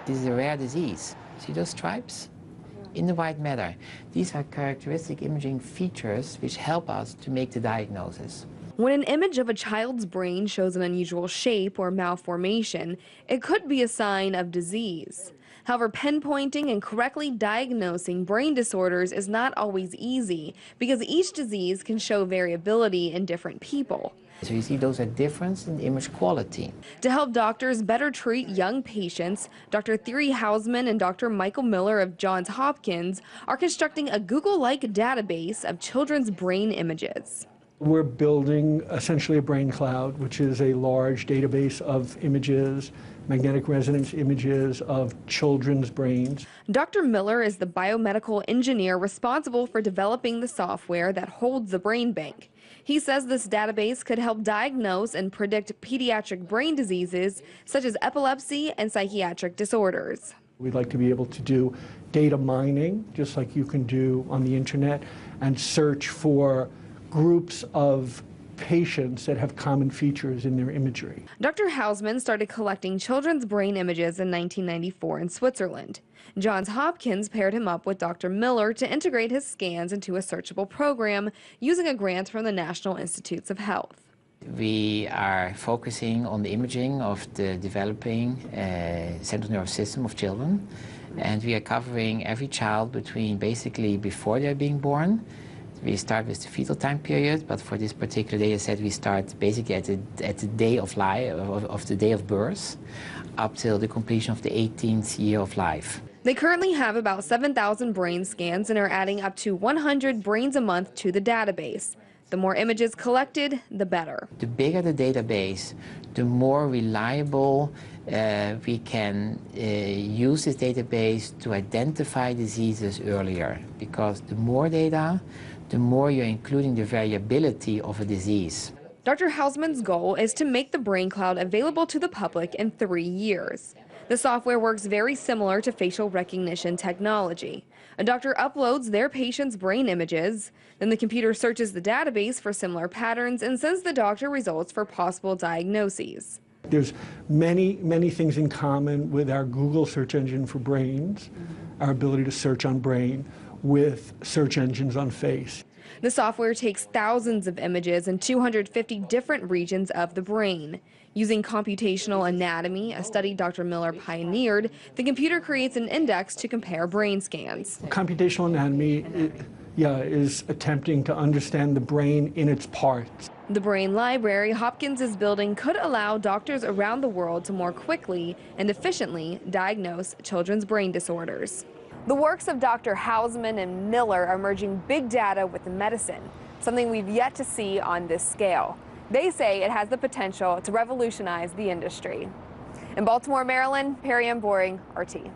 This is a rare disease. See those stripes? In the white matter. These are characteristic imaging features which help us to make the diagnosis. When an image of a child's brain shows an unusual shape or malformation, it could be a sign of disease. However, pinpointing and correctly diagnosing brain disorders is not always easy because each disease can show variability in different people. So you see those are difference in image quality. To help doctors better treat young patients, Dr. Thierry Hausman and Dr. Michael Miller of Johns Hopkins are constructing a Google-like database of children's brain images. We're building essentially a brain cloud, which is a large database of images, magnetic resonance images of children's brains. Dr. Miller is the biomedical engineer responsible for developing the software that holds the brain bank. He says this database could help diagnose and predict pediatric brain diseases such as epilepsy and psychiatric disorders. We'd like to be able to do data mining, just like you can do on the internet, and search for groups of patients that have common features in their imagery. Dr. Hausman started collecting children's brain images in 1994 in Switzerland. Johns Hopkins paired him up with Dr. Miller to integrate his scans into a searchable program using a grant from the National Institutes of Health. We are focusing on the imaging of the developing central nervous system of children, and we are covering every child between basically before they're being born. We start with the fetal time period, but for this particular data set, we start basically at the day of life, of the day of birth, up till the completion of the 18th year of life. They currently have about 7,000 brain scans and are adding up to 100 brains a month to the database. The more images collected, the better. The bigger the database, the more reliable we can use this database to identify diseases earlier, because the more data, the more you're including the variability of a disease. Dr. Hausman's goal is to make the brain cloud available to the public in 3 years. The software works very similar to facial recognition technology. A doctor uploads their patient's brain images, then the computer searches the database for similar patterns and sends the doctor results for possible diagnoses. There's many things in common with our Google search engine for brains, our ability to search on brain, with search engines on face. The software takes thousands of images in 250 different regions of the brain. Using computational anatomy, a study Dr. Miller pioneered, the computer creates an index to compare brain scans. Computational anatomy is attempting to understand the brain in its parts. The brain library Hopkins is building could allow doctors around the world to more quickly and efficiently diagnose children's brain disorders. The works of Dr. Hausman and Miller are merging big data with medicine, something we've yet to see on this scale. They say it has the potential to revolutionize the industry. In Baltimore, Maryland, Perry M. Boring, RT.